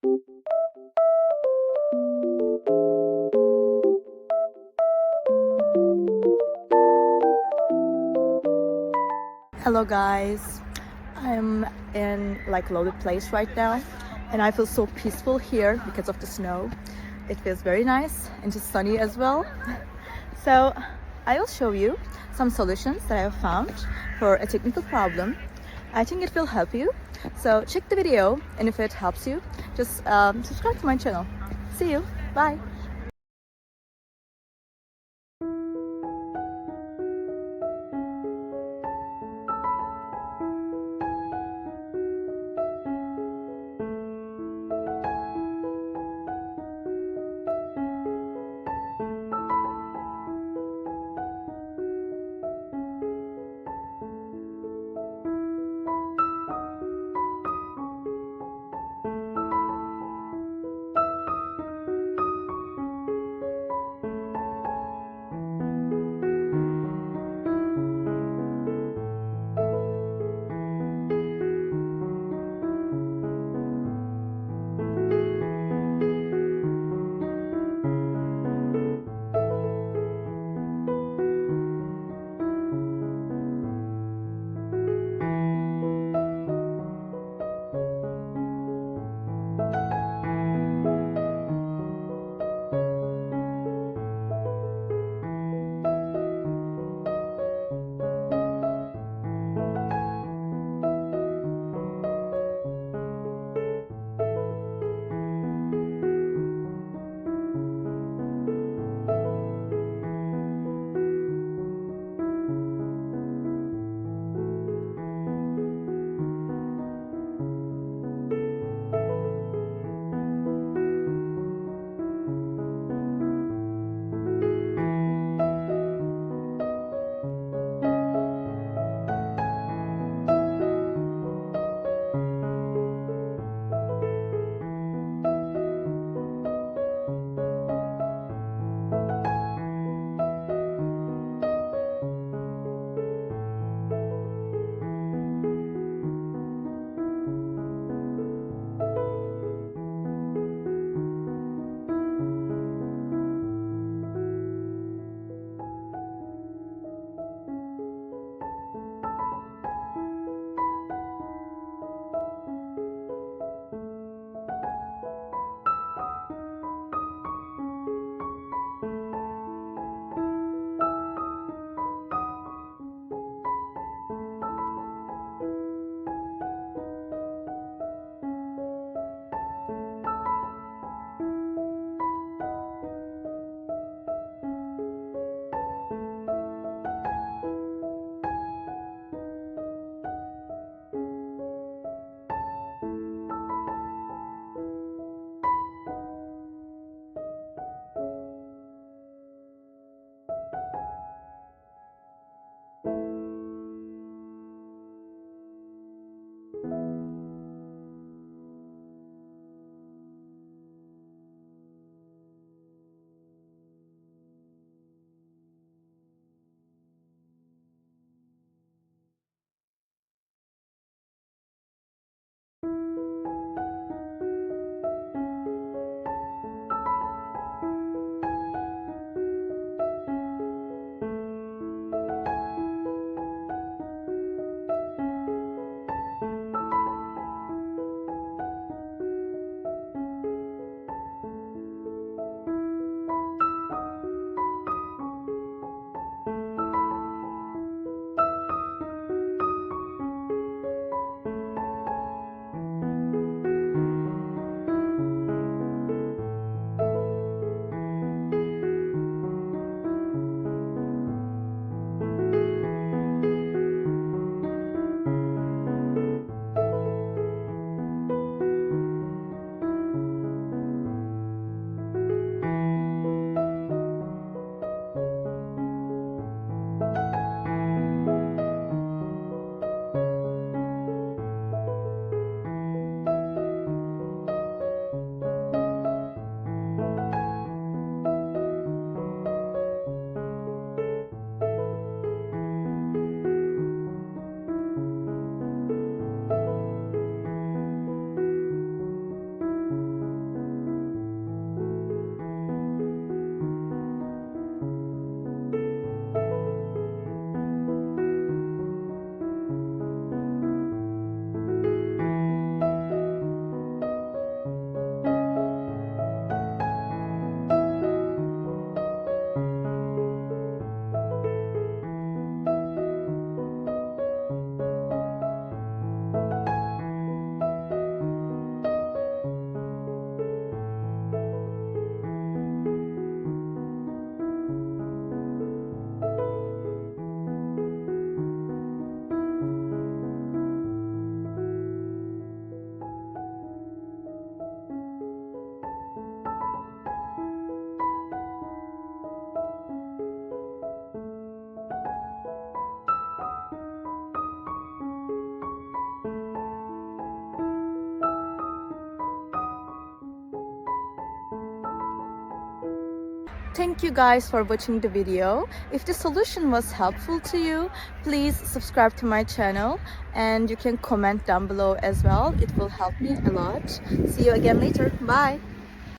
Hello guys, I'm in like loaded place right now and I feel so peaceful here because of the snow. It feels very nice and just sunny as well. So I will show you some solutions that I have found for a technical problem. I think it will help you. So check the video, and if it helps you, just subscribe to my channel. See you. Bye. Thank you guys for watching the video. If the solution was helpful to you, please subscribe to my channel and you can comment down below as well. It will help me a lot. See you again later. Bye.